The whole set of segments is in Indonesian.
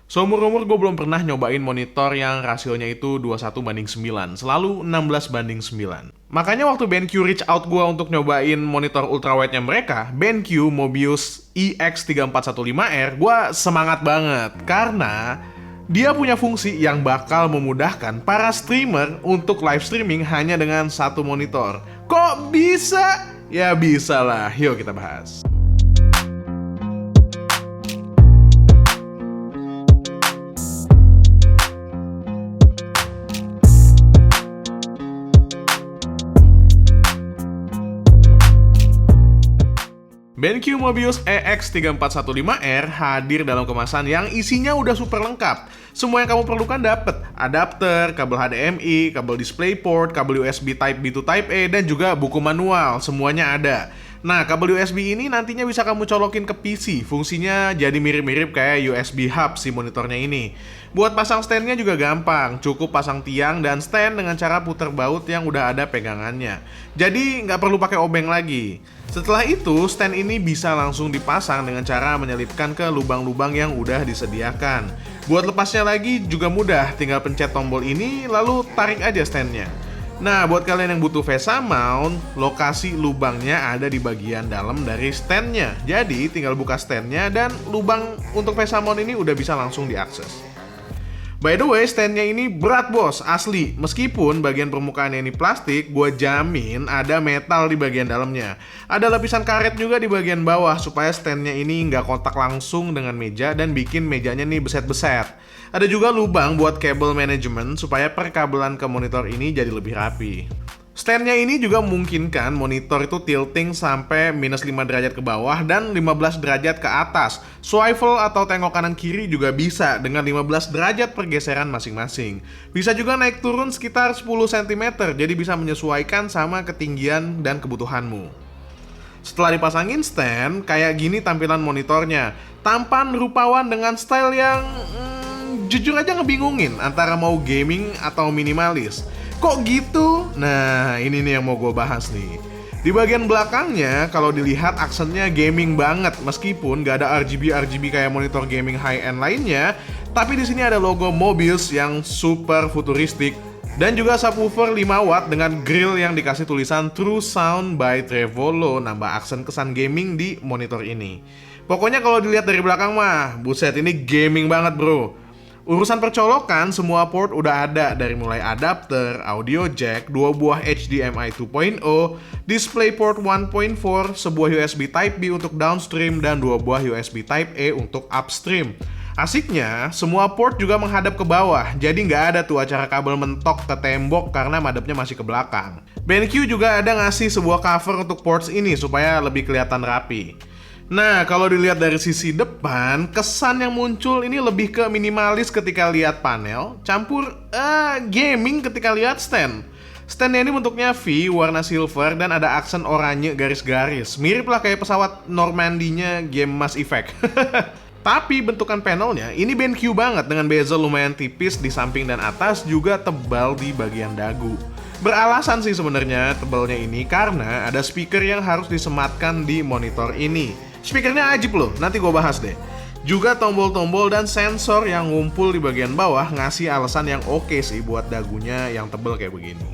Seumur-umur gue belum pernah nyobain monitor yang rasionya itu 21:9, selalu 16:9. Makanya waktu BenQ reach out gue untuk nyobain monitor ultrawide-nya mereka, BenQ Mobius EX3415R, gue semangat banget karena dia punya fungsi yang bakal memudahkan para streamer untuk live streaming hanya dengan satu monitor. Kok bisa? Ya bisa lah, yuk kita bahas. BenQ Mobius EX3415R hadir dalam kemasan yang isinya udah super lengkap. Semua yang kamu perlukan dapet. Adapter, kabel HDMI, kabel DisplayPort, kabel USB Type B to Type A, dan juga buku manual. Semuanya ada. Nah, kabel USB ini nantinya bisa kamu colokin ke PC. Fungsinya jadi mirip-mirip kayak USB hub si monitornya ini. Buat pasang standnya juga gampang. Cukup pasang tiang dan stand dengan cara puter baut yang udah ada pegangannya. Jadi nggak perlu pakai obeng lagi. Setelah itu, stand ini bisa langsung dipasang dengan cara menyelipkan ke lubang-lubang yang udah disediakan. Buat lepasnya lagi juga mudah, tinggal pencet tombol ini lalu tarik aja standnya. Nah, buat kalian yang butuh VESA mount, lokasi lubangnya ada di bagian dalam dari standnya. Jadi, tinggal buka standnya dan lubang untuk VESA mount ini udah bisa langsung diakses. By the way, standnya ini berat bos, asli. Meskipun bagian permukaannya ini plastik, gue jamin ada metal di bagian dalamnya. Ada lapisan karet juga di bagian bawah supaya standnya ini nggak kontak langsung dengan meja dan bikin mejanya nih beset-beset. Ada juga lubang buat kabel manajemen supaya perkabelan ke monitor ini jadi lebih rapi. Standnya ini juga memungkinkan monitor itu tilting sampai -5 derajat ke bawah dan 15 derajat ke atas. Swivel atau tengok kanan kiri juga bisa dengan 15 derajat pergeseran masing-masing. Bisa juga naik turun sekitar 10 cm, jadi bisa menyesuaikan sama ketinggian dan kebutuhanmu. Setelah dipasangin stand, kayak gini tampilan monitornya. Tampan rupawan dengan style yang jujur aja ngebingungin antara mau gaming atau minimalis. Kok gitu? Nah, ini nih yang mau gue bahas nih. Di bagian belakangnya, kalau dilihat aksennya gaming banget, meskipun gak ada RGB kayak monitor gaming high-end lainnya, tapi di sini ada logo Mobius yang super futuristik dan juga subwoofer 5 watt dengan grill yang dikasih tulisan True Sound by Trevolo, nambah aksen kesan gaming di monitor ini. Pokoknya kalau dilihat dari belakang mah, buset ini gaming banget bro. Urusan percolokan, semua port udah ada dari mulai adapter, audio jack, 2 buah HDMI 2.0, DisplayPort 1.4, sebuah USB Type B untuk downstream, dan 2 buah USB Type A untuk upstream. Asiknya, semua port juga menghadap ke bawah, jadi nggak ada tuh acara kabel mentok ke tembok karena madepnya masih ke belakang. BenQ juga ada ngasih sebuah cover untuk ports ini supaya lebih kelihatan rapi. Nah, kalau dilihat dari sisi depan, kesan yang muncul ini lebih ke minimalis ketika lihat panel, campur gaming ketika lihat stand. Standnya ini bentuknya V, warna silver, dan ada aksen oranye garis-garis. Mirip lah kayak pesawat Normandy-nya game Mass Effect. Tapi bentukan panelnya ini BenQ banget dengan bezel lumayan tipis di samping dan atas, juga tebal di bagian dagu. Beralasan sih sebenarnya tebalnya ini karena ada speaker yang harus disematkan di monitor ini. Speakernya ajib loh, nanti gue bahas deh. Juga tombol-tombol dan sensor yang ngumpul di bagian bawah ngasih alasan yang oke sih buat dagunya yang tebel kayak begini.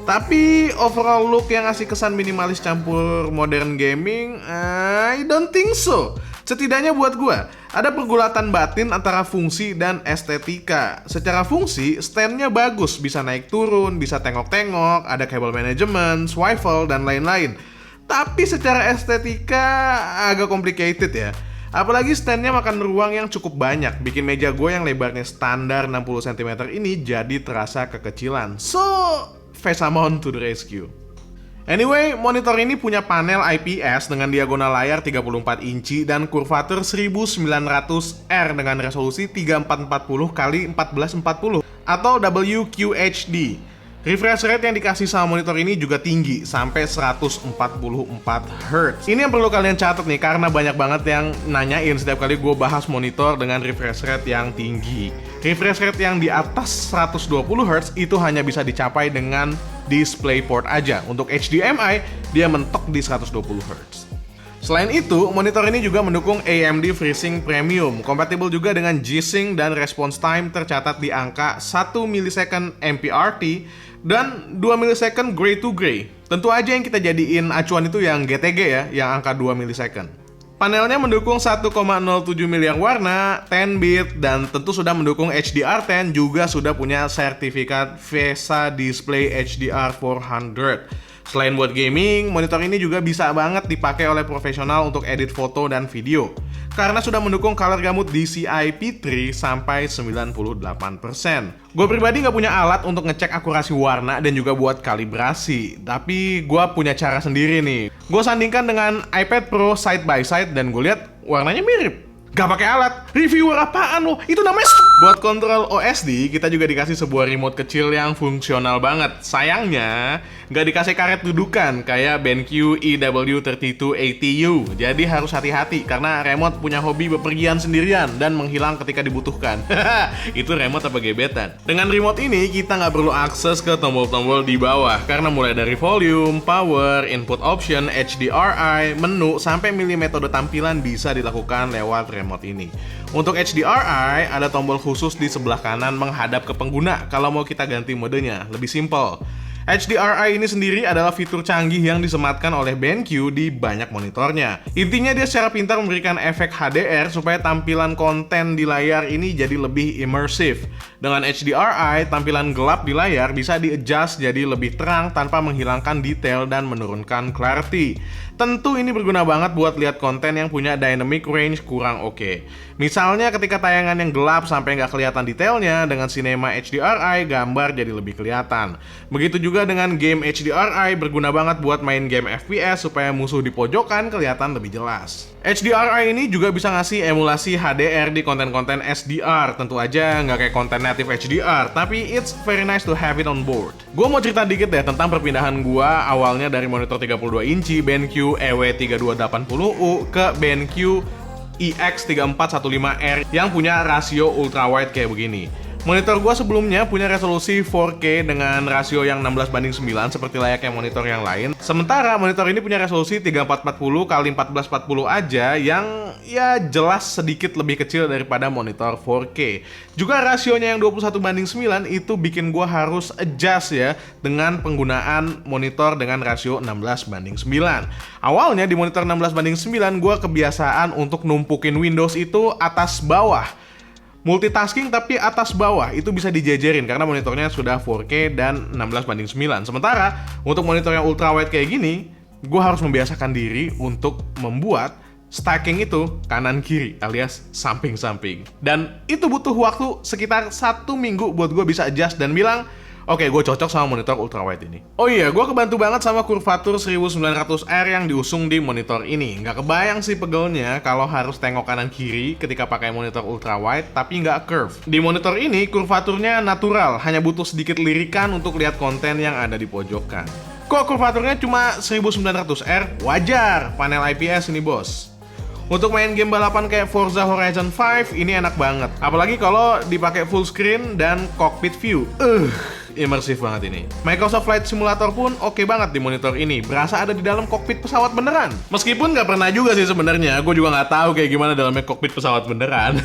Tapi overall look yang ngasih kesan minimalis campur modern gaming, I don't think so. Setidaknya buat gue, ada pergulatan batin antara fungsi dan estetika. Secara fungsi, standnya bagus, bisa naik turun, bisa tengok-tengok, ada kabel manajemen, swivel, dan lain-lain. Tapi secara estetika agak complicated ya. Apalagi standnya makan ruang yang cukup banyak, bikin meja gue yang lebarnya standar 60 cm ini jadi terasa kekecilan. So, VESA mount to the rescue. Anyway, monitor ini punya panel IPS dengan diagonal layar 34 inci dan kurvatur 1900R dengan resolusi 3440 x 1440 atau WQHD. Refresh rate yang dikasih sama monitor ini juga tinggi, sampai 144 Hz. Ini yang perlu kalian catat nih, karena banyak banget yang nanyain setiap kali gue bahas monitor dengan refresh rate yang tinggi. Refresh rate yang di atas 120 Hz itu hanya bisa dicapai dengan DisplayPort aja. Untuk HDMI, dia mentok di 120 Hz. Selain itu, monitor ini juga mendukung AMD FreeSync Premium, kompatibel juga dengan G-Sync dan response time tercatat di angka 1 millisecond MPRT dan 2 millisecond gray to gray. Tentu aja yang kita jadiin acuan itu yang GTG ya, yang angka 2 millisecond. Panelnya mendukung 1,07 miliar warna, 10-bit, dan tentu sudah mendukung HDR10, juga sudah punya sertifikat VESA Display HDR 400. Selain buat gaming, monitor ini juga bisa banget dipakai oleh profesional untuk edit foto dan video. Karena sudah mendukung color gamut DCI P3 sampai 98%. Gue pribadi nggak punya alat untuk ngecek akurasi warna dan juga buat kalibrasi. Tapi gue punya cara sendiri nih. Gue sandingkan dengan iPad Pro side by side dan gue lihat warnanya mirip. Gak pakai alat, reviewer apaan lo? Itu namanya buat kontrol OSD, kita juga dikasih sebuah remote kecil yang fungsional banget. Sayangnya, gak dikasih karet dudukan kayak BenQ EW32ATU. Jadi harus hati-hati karena remote punya hobi bepergian sendirian dan menghilang ketika dibutuhkan. Itu remote apa gebetan? Dengan remote ini, kita gak perlu akses ke tombol-tombol di bawah. Karena mulai dari volume, power, input option, HDRI, menu, sampai milih metode tampilan bisa dilakukan lewat remote ini. Untuk HDRI, ada tombol khusus di sebelah kanan menghadap ke pengguna kalau mau kita ganti modenya, lebih simple. HDRI ini sendiri adalah fitur canggih yang disematkan oleh BenQ di banyak monitornya. Intinya dia secara pintar memberikan efek HDR supaya tampilan konten di layar ini jadi lebih immersive. Dengan HDRI, tampilan gelap di layar bisa di-adjust jadi lebih terang tanpa menghilangkan detail dan menurunkan clarity. Tentu ini berguna banget buat lihat konten yang punya dynamic range kurang oke. Misalnya ketika tayangan yang gelap sampai nggak kelihatan detailnya, dengan Cinema HDRI gambar jadi lebih kelihatan. Begitu juga dengan game HDRI, berguna banget buat main game FPS supaya musuh di pojokan kelihatan lebih jelas. HDRI ini juga bisa ngasih emulasi HDR di konten-konten SDR. Tentu aja nggak kayak konten native HDR, tapi it's very nice to have it on board. Gue mau cerita dikit deh tentang perpindahan gue awalnya dari monitor 32 inci BenQ EW3280U ke BenQ EX3415R yang punya rasio ultrawide kayak begini. Monitor gua sebelumnya punya resolusi 4K dengan rasio yang 16:9 seperti layaknya monitor yang lain. Sementara monitor ini punya resolusi 3440 x 1440 aja yang ya jelas sedikit lebih kecil daripada monitor 4K. Juga rasionya yang 21:9 itu bikin gua harus adjust ya dengan penggunaan monitor dengan rasio 16:9. Awalnya di monitor 16:9 gua kebiasaan untuk numpukin Windows itu atas bawah. Multitasking tapi atas bawah itu bisa dijejerin karena monitornya sudah 4K dan 16:9. Sementara untuk monitor yang ultrawide kayak gini, gue harus membiasakan diri untuk membuat stacking itu kanan kiri alias samping-samping. Dan itu butuh waktu sekitar 1 minggu buat gue bisa adjust dan bilang, oke, gue cocok sama monitor ultrawide ini. Oh iya, gue kebantu banget sama kurvatur 1900R yang diusung di monitor ini. Nggak kebayang sih pegelnya kalau harus tengok kanan kiri ketika pakai monitor ultrawide, tapi nggak curve. Di monitor ini, kurvaturnya natural, hanya butuh sedikit lirikan untuk lihat konten yang ada di pojokan. Kok kurvaturnya cuma 1900R? Wajar, panel IPS ini bos. Untuk main game balapan kayak Forza Horizon 5, ini enak banget. Apalagi kalau dipakai full screen dan cockpit view. Imersif banget ini. Microsoft Flight Simulator pun oke banget di monitor ini. Berasa ada di dalam kokpit pesawat beneran. Meskipun nggak pernah juga sih sebenarnya. Gue juga nggak tahu kayak gimana dalamnya kokpit pesawat beneran.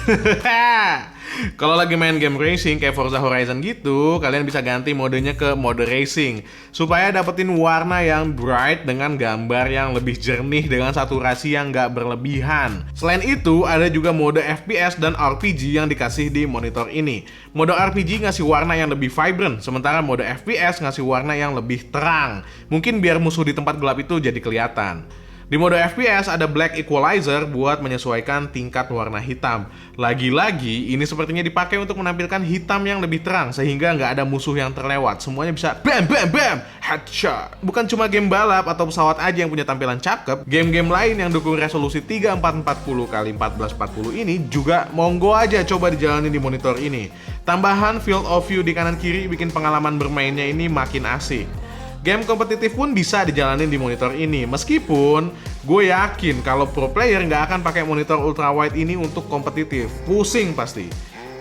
Kalau lagi main game racing kayak Forza Horizon gitu, kalian bisa ganti modenya ke mode racing supaya dapetin warna yang bright dengan gambar yang lebih jernih dengan saturasi yang nggak berlebihan. Selain itu, ada juga mode FPS dan RPG yang dikasih di monitor ini. Mode RPG ngasih warna yang lebih vibrant, sementara mode FPS ngasih warna yang lebih terang. Mungkin biar musuh di tempat gelap itu jadi kelihatan. Di mode FPS ada Black Equalizer buat menyesuaikan tingkat warna hitam. Lagi-lagi, ini sepertinya dipakai untuk menampilkan hitam yang lebih terang sehingga nggak ada musuh yang terlewat. Semuanya bisa bam bam bam, headshot. Bukan cuma game balap atau pesawat aja yang punya tampilan cakep, game-game lain yang dukung resolusi 3440 x 1440 ini juga monggo aja coba dijalanin di monitor ini. Tambahan field of view di kanan kiri bikin pengalaman bermainnya ini makin asik. Game kompetitif pun bisa dijalanin di monitor ini. Meskipun gue yakin kalau pro player nggak akan pakai monitor ultrawide ini untuk kompetitif. Pusing pasti.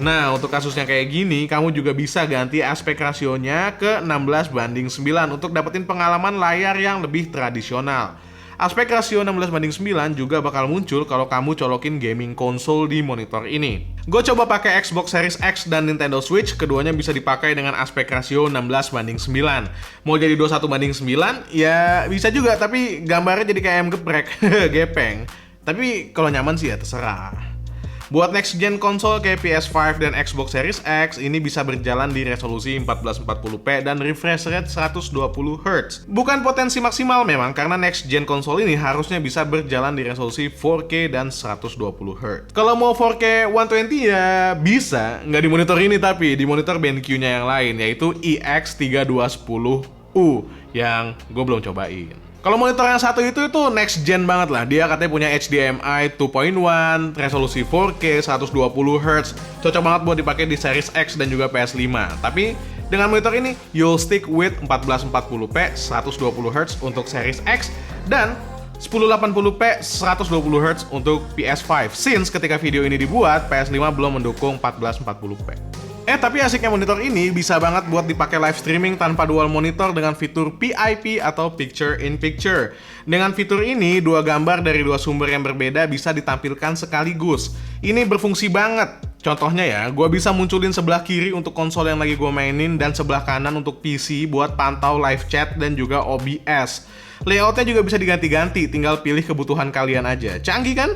Nah, untuk kasusnya kayak gini, kamu juga bisa ganti aspek rasionya ke 16:9 untuk dapetin pengalaman layar yang lebih tradisional. Aspek rasio 16:9 juga bakal muncul kalau kamu colokin gaming konsol di monitor ini. Gue coba pakai Xbox Series X dan Nintendo Switch, keduanya bisa dipakai dengan aspek rasio 16:9. Mau jadi 21:9, ya bisa juga, tapi gambarnya jadi kayak ayam geprek, gepeng. Tapi kalau nyaman sih ya terserah. Buat next gen konsol kayak PS5 dan Xbox Series X, ini bisa berjalan di resolusi 1440p dan refresh rate 120Hz. Bukan potensi maksimal memang, karena next gen konsol ini harusnya bisa berjalan di resolusi 4K dan 120Hz. Kalau mau 4K 120 ya bisa, nggak di monitor ini tapi di monitor BenQ-nya yang lain, yaitu EX3210U yang gue belum cobain. Kalau monitor yang satu itu next gen banget lah. Dia katanya punya HDMI 2.1, resolusi 4K 120Hz. Cocok banget buat dipakai di Series X dan juga PS5. Tapi dengan monitor ini you'll stick with 1440p 120Hz untuk Series X dan 1080p 120Hz untuk PS5. Since ketika video ini dibuat, PS5 belum mendukung 1440p. Tapi asiknya monitor ini bisa banget buat dipakai live streaming tanpa dual monitor dengan fitur PIP atau Picture in Picture. Dengan fitur ini, dua gambar dari dua sumber yang berbeda bisa ditampilkan sekaligus. Ini berfungsi banget. Contohnya ya, gue bisa munculin sebelah kiri untuk konsol yang lagi gue mainin dan sebelah kanan untuk PC buat pantau live chat dan juga OBS. Layoutnya juga bisa diganti-ganti, tinggal pilih kebutuhan kalian aja. Canggih kan?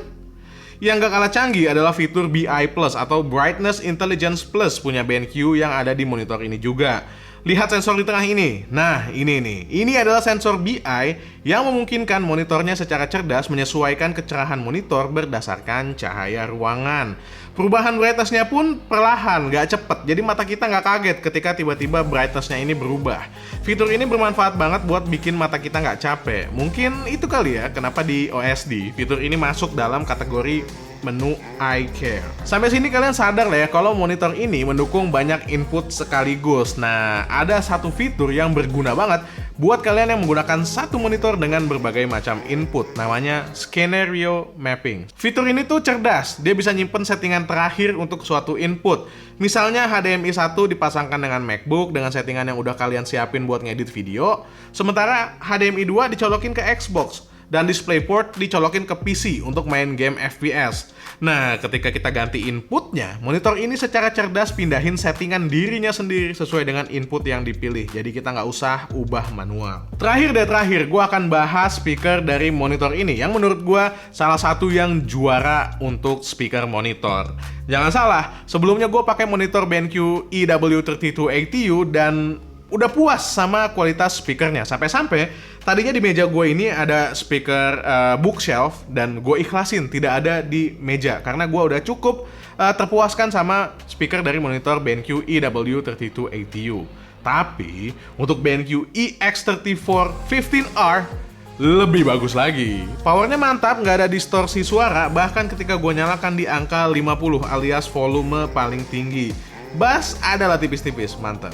Yang gak kalah canggih adalah fitur BI Plus atau Brightness Intelligence Plus punya BenQ yang ada di monitor ini juga. Lihat sensor di tengah ini. Nah, ini nih. Ini adalah sensor BI yang memungkinkan monitornya secara cerdas menyesuaikan kecerahan monitor berdasarkan cahaya ruangan. Perubahan brightness-nya pun perlahan, gak cepet. Jadi mata kita gak kaget ketika tiba-tiba brightness-nya ini berubah. Fitur ini bermanfaat banget buat bikin mata kita gak capek. Mungkin itu kali ya kenapa di OSD fitur ini masuk dalam kategori menu Eye Care. Sampai sini kalian sadar lah ya kalau monitor ini mendukung banyak input sekaligus. Nah, ada satu fitur yang berguna banget buat kalian yang menggunakan satu monitor dengan berbagai macam input, namanya Scenario Mapping. Fitur ini tuh cerdas, dia bisa nyimpen settingan terakhir untuk suatu input. Misalnya HDMI 1 dipasangkan dengan MacBook dengan settingan yang udah kalian siapin buat ngedit video, sementara HDMI 2 dicolokin ke Xbox dan DisplayPort dicolokin ke PC untuk main game FPS. Nah, ketika kita ganti inputnya, monitor ini secara cerdas pindahin settingan dirinya sendiri sesuai dengan input yang dipilih. Jadi kita nggak usah ubah manual. Terakhir, gue akan bahas speaker dari monitor ini yang menurut gue salah satu yang juara untuk speaker monitor. Jangan salah, sebelumnya gue pakai monitor BenQ EW32ATU dan udah puas sama kualitas speakernya. Sampai-sampai tadinya di meja gue ini ada speaker bookshelf dan gue ikhlasin tidak ada di meja karena gue udah cukup terpuaskan sama speaker dari monitor BenQ EW32ATU. Tapi untuk BenQ EX34 15R lebih bagus lagi. Powernya mantap, nggak ada distorsi suara, bahkan ketika gue nyalakan di angka 50 alias volume paling tinggi. Bass adalah tipis-tipis, mantap.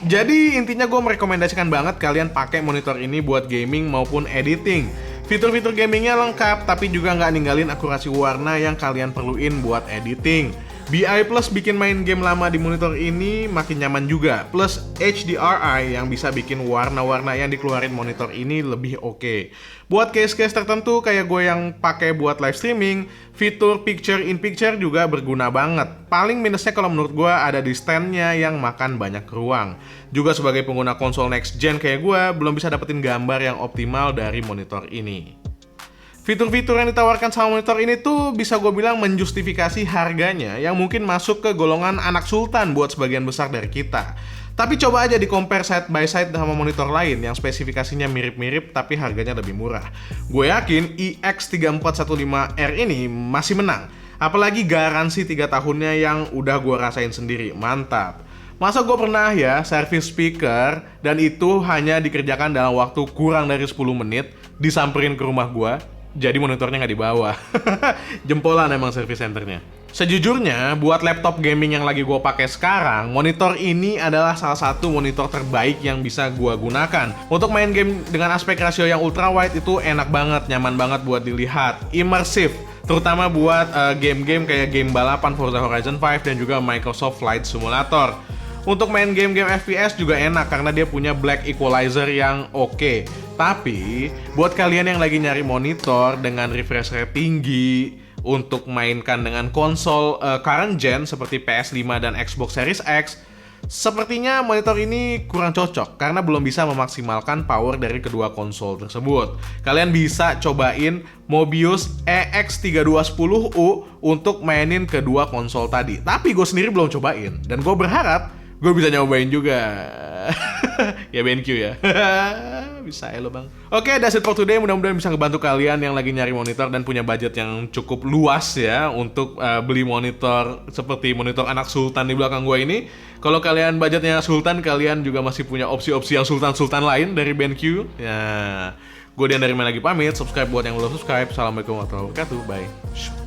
Jadi intinya gue merekomendasikan banget kalian pakai monitor ini buat gaming maupun editing. Fitur-fitur gamingnya lengkap, tapi juga nggak ninggalin akurasi warna yang kalian perluin buat editing. BI Plus bikin main game lama di monitor ini makin nyaman juga. Plus HDRI yang bisa bikin warna-warna yang dikeluarin monitor ini lebih oke. Buat case-case tertentu kayak gue yang pakai buat live streaming, fitur Picture in Picture juga berguna banget. Paling minusnya kalau menurut gue ada di stand-nya yang makan banyak ruang. Juga sebagai pengguna konsol next gen kayak gue, belum bisa dapetin gambar yang optimal dari monitor ini. Fitur-fitur yang ditawarkan sama monitor ini tuh bisa gue bilang menjustifikasi harganya yang mungkin masuk ke golongan anak sultan buat sebagian besar dari kita. Tapi coba aja di compare side by side sama monitor lain yang spesifikasinya mirip-mirip tapi harganya lebih murah. Gue yakin iX3415R ini masih menang. Apalagi garansi 3 tahunnya yang udah gue rasain sendiri, mantap. Masa gue pernah ya servis speaker dan itu hanya dikerjakan dalam waktu kurang dari 10 menit, disamperin ke rumah gue. Jadi monitornya nggak dibawa. Jempolan emang service centernya. Sejujurnya, buat laptop gaming yang lagi gue pakai sekarang, monitor ini adalah salah satu monitor terbaik yang bisa gue gunakan. Untuk main game dengan aspek rasio yang ultra wide itu enak banget, nyaman banget buat dilihat, immersive. Terutama buat game-game kayak game balapan Forza Horizon 5 dan juga Microsoft Flight Simulator. Untuk main game-game FPS juga enak karena dia punya black equalizer yang oke. Tapi, buat kalian yang lagi nyari monitor dengan refresh rate tinggi untuk mainkan dengan konsol current gen seperti PS5 dan Xbox Series X, sepertinya monitor ini kurang cocok karena belum bisa memaksimalkan power dari kedua konsol tersebut. Kalian bisa cobain Mobius EX3210U untuk mainin kedua konsol tadi. Tapi gue sendiri belum cobain dan gue berharap gue bisa nyobain juga. Ya BenQ ya. Bisa ya lo bang. Oke, that's it for today. Mudah-mudahan bisa ngebantu kalian yang lagi nyari monitor dan punya budget yang cukup luas ya untuk beli monitor seperti monitor anak sultan di belakang gue ini. Kalau kalian budgetnya sultan, kalian juga masih punya opsi-opsi yang sultan-sultan lain dari BenQ. Ya, gue Dian dari Main lagi pamit. Subscribe buat yang belum subscribe. Assalamualaikum warahmatullahi wabarakatuh. Bye.